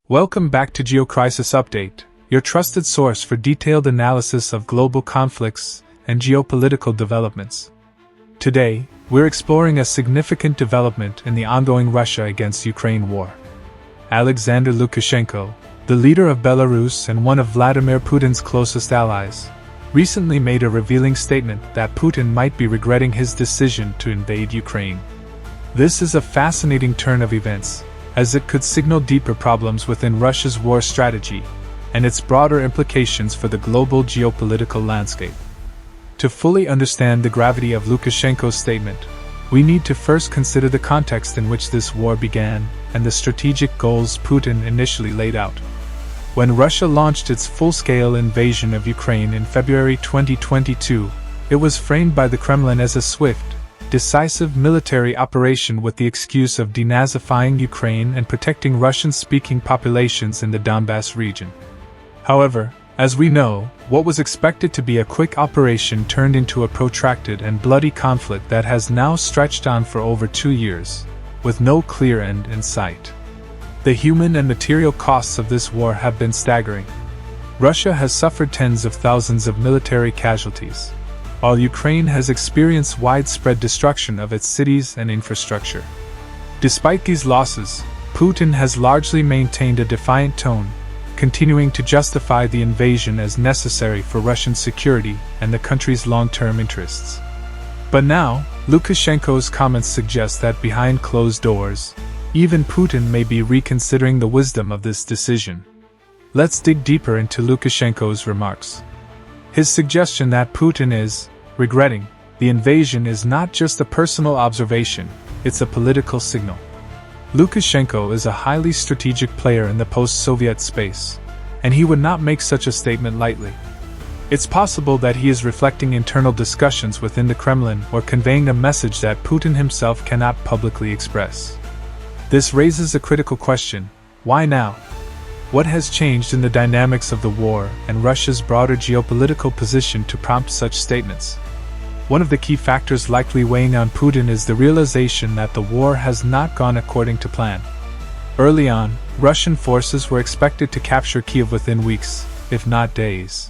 Welcome back to GeoCrisis Update, your trusted source for detailed analysis of global conflicts and geopolitical developments. Today, we're exploring a significant development in the ongoing Russia against Ukraine war. Alexander Lukashenko, the leader of Belarus and one of Vladimir Putin's closest allies, recently made a revealing statement that Putin might be regretting his decision to invade Ukraine. This is a fascinating turn of events, as it could signal deeper problems within Russia's war strategy and its broader implications for the global geopolitical landscape. To fully understand the gravity of Lukashenko's statement, we need to first consider the context in which this war began and the strategic goals Putin initially laid out. When Russia launched its full-scale invasion of Ukraine in February 2022, it was framed by the Kremlin as a swift, decisive military operation with the excuse of denazifying Ukraine and protecting Russian-speaking populations in the Donbass region. However, as we know, what was expected to be a quick operation turned into a protracted and bloody conflict that has now stretched on for over 2 years, with no clear end in sight. The human and material costs of this war have been staggering. Russia has suffered tens of thousands of military casualties, while Ukraine has experienced widespread destruction of its cities and infrastructure. Despite these losses, Putin has largely maintained a defiant tone, continuing to justify the invasion as necessary for Russian security and the country's long-term interests. But now, Lukashenko's comments suggest that behind closed doors, even Putin may be reconsidering the wisdom of this decision. Let's dig deeper into Lukashenko's remarks. His suggestion that Putin is regretting the invasion is not just a personal observation, it's a political signal. Lukashenko is a highly strategic player in the post-Soviet space, and he would not make such a statement lightly. It's possible that he is reflecting internal discussions within the Kremlin or conveying a message that Putin himself cannot publicly express. This raises a critical question: why now? What has changed in the dynamics of the war and Russia's broader geopolitical position to prompt such statements? One of the key factors likely weighing on Putin is the realization that the war has not gone according to plan. Early on, Russian forces were expected to capture Kiev within weeks, if not days.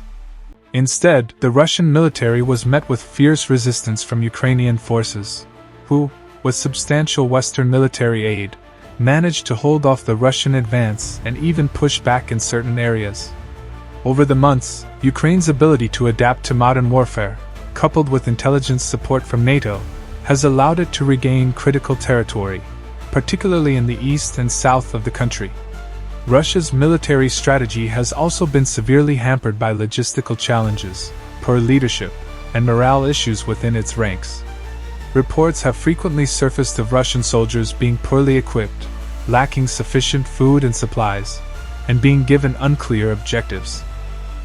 Instead, the Russian military was met with fierce resistance from Ukrainian forces, who, with substantial Western military aid, managed to hold off the Russian advance and even push back in certain areas. Over the months, Ukraine's ability to adapt to modern warfare, coupled with intelligence support from NATO, has allowed it to regain critical territory, particularly in the east and south of the country. Russia's military strategy has also been severely hampered by logistical challenges, poor leadership, and morale issues within its ranks. Reports have frequently surfaced of Russian soldiers being poorly equipped, lacking sufficient food and supplies, and being given unclear objectives.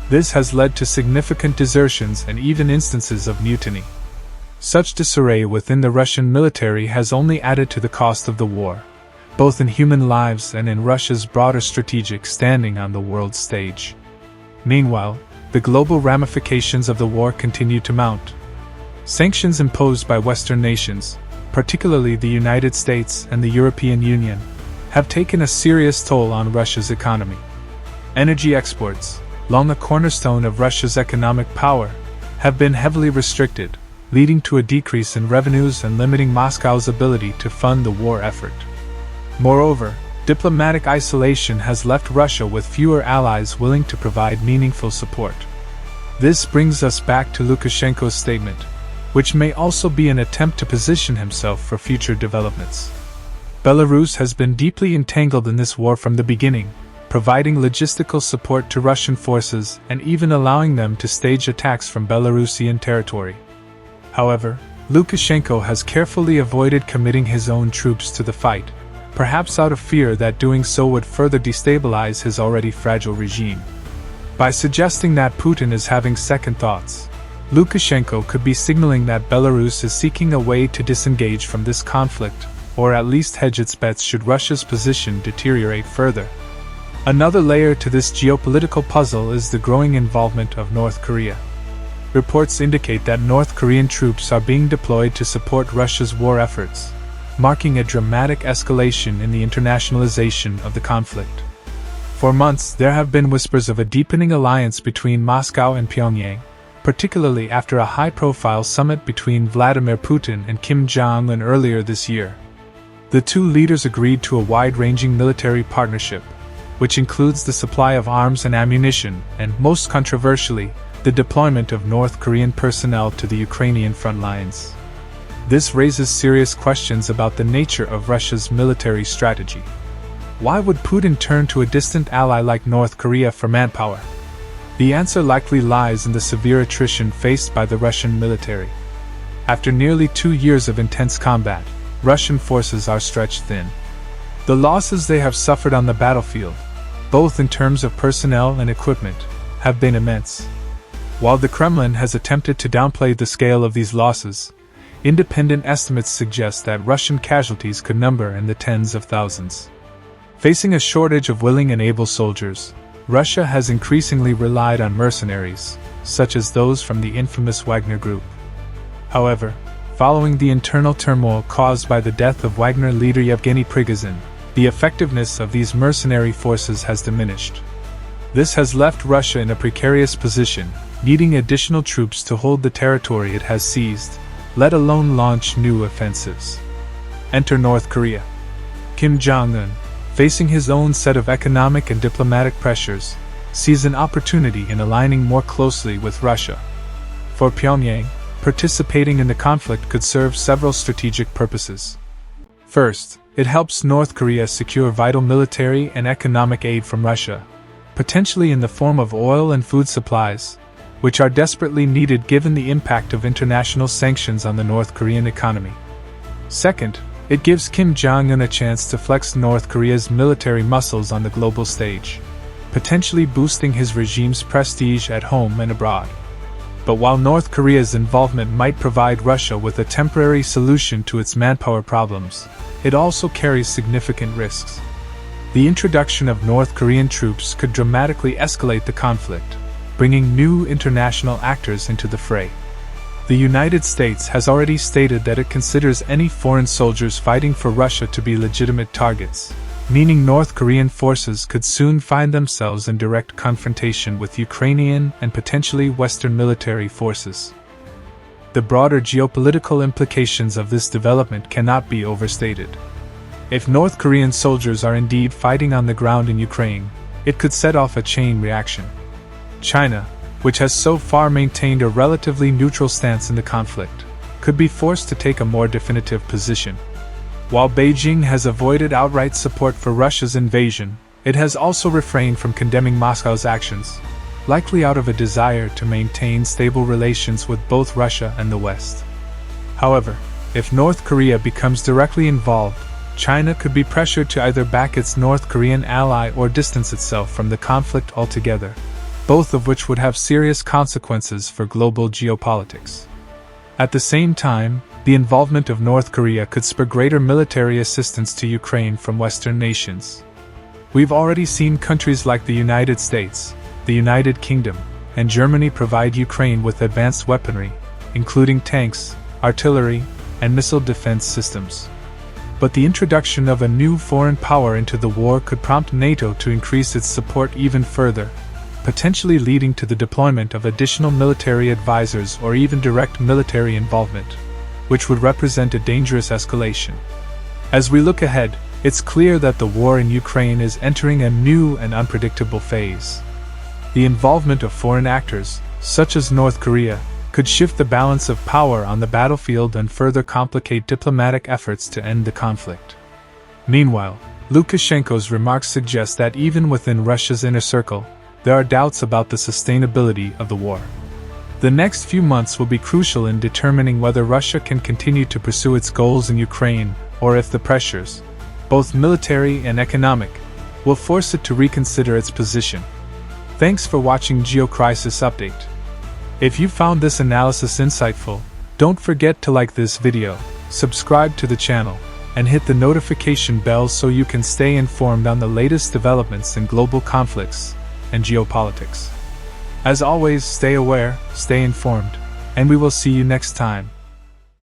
This has led to significant desertions and even instances of mutiny. Such disarray within the Russian military has only added to the cost of the war, both in human lives and in Russia's broader strategic standing on the world stage. Meanwhile, the global ramifications of the war continue to mount. Sanctions imposed by Western nations, particularly the United States and the European Union, have taken a serious toll on Russia's economy. Energy exports, long a cornerstone of Russia's economic power, have been heavily restricted, leading to a decrease in revenues and limiting Moscow's ability to fund the war effort. Moreover, diplomatic isolation has left Russia with fewer allies willing to provide meaningful support. This brings us back to Lukashenko's statement, which may also be an attempt to position himself for future developments. Belarus has been deeply entangled in this war from the beginning, providing logistical support to Russian forces and even allowing them to stage attacks from Belarusian territory. However, Lukashenko has carefully avoided committing his own troops to the fight, perhaps out of fear that doing so would further destabilize his already fragile regime. By suggesting that Putin is having second thoughts, Lukashenko could be signaling that Belarus is seeking a way to disengage from this conflict, or at least hedge its bets should Russia's position deteriorate further. Another layer to this geopolitical puzzle is the growing involvement of North Korea. Reports indicate that North Korean troops are being deployed to support Russia's war efforts, marking a dramatic escalation in the internationalization of the conflict. For months, there have been whispers of a deepening alliance between Moscow and Pyongyang, particularly after a high-profile summit between Vladimir Putin and Kim Jong-un earlier this year. The two leaders agreed to a wide-ranging military partnership, which includes the supply of arms and ammunition and, most controversially, the deployment of North Korean personnel to the Ukrainian front lines. This raises serious questions about the nature of Russia's military strategy. Why would Putin turn to a distant ally like North Korea for manpower? The answer likely lies in the severe attrition faced by the Russian military. After nearly 2 years of intense combat, Russian forces are stretched thin. The losses they have suffered on the battlefield, both in terms of personnel and equipment, have been immense. While the Kremlin has attempted to downplay the scale of these losses, independent estimates suggest that Russian casualties could number in the tens of thousands. Facing a shortage of willing and able soldiers, Russia has increasingly relied on mercenaries, such as those from the infamous Wagner Group. However, following the internal turmoil caused by the death of Wagner leader Yevgeny Prigozhin, the effectiveness of these mercenary forces has diminished. This has left Russia in a precarious position, needing additional troops to hold the territory it has seized, let alone launch new offensives. Enter North Korea. Kim Jong-un, facing his own set of economic and diplomatic pressures, sees an opportunity in aligning more closely with Russia. For Pyongyang, participating in the conflict could serve several strategic purposes. First, it helps North Korea secure vital military and economic aid from Russia, potentially in the form of oil and food supplies, which are desperately needed given the impact of international sanctions on the North Korean economy. Second, it gives Kim Jong-un a chance to flex North Korea's military muscles on the global stage, potentially boosting his regime's prestige at home and abroad. But while North Korea's involvement might provide Russia with a temporary solution to its manpower problems, it also carries significant risks. The introduction of North Korean troops could dramatically escalate the conflict, bringing new international actors into the fray. The United States has already stated that it considers any foreign soldiers fighting for Russia to be legitimate targets, meaning North Korean forces could soon find themselves in direct confrontation with Ukrainian and potentially Western military forces. The broader geopolitical implications of this development cannot be overstated. If North Korean soldiers are indeed fighting on the ground in Ukraine, it could set off a chain reaction. China, which has so far maintained a relatively neutral stance in the conflict, could be forced to take a more definitive position. While Beijing has avoided outright support for Russia's invasion, it has also refrained from condemning Moscow's actions, likely out of a desire to maintain stable relations with both Russia and the West. However, if North Korea becomes directly involved, China could be pressured to either back its North Korean ally or distance itself from the conflict altogether, both of which would have serious consequences for global geopolitics. At the same time, the involvement of North Korea could spur greater military assistance to Ukraine from Western nations. We've already seen countries like the United States, the United Kingdom, and Germany provide Ukraine with advanced weaponry, including tanks, artillery, and missile defense systems. But the introduction of a new foreign power into the war could prompt NATO to increase its support even further, potentially leading to the deployment of additional military advisors or even direct military involvement, which would represent a dangerous escalation. As we look ahead, it's clear that the war in Ukraine is entering a new and unpredictable phase. The involvement of foreign actors, such as North Korea, could shift the balance of power on the battlefield and further complicate diplomatic efforts to end the conflict. Meanwhile, Lukashenko's remarks suggest that even within Russia's inner circle, there are doubts about the sustainability of the war. The next few months will be crucial in determining whether Russia can continue to pursue its goals in Ukraine, or if the pressures, both military and economic, will force it to reconsider its position. Thanks for watching GeoCrisis Update. If you found this analysis insightful, don't forget to like this video, subscribe to the channel, and hit the notification bell so you can stay informed on the latest developments in global conflicts and geopolitics. As always, stay aware, stay informed, and we will see you next time.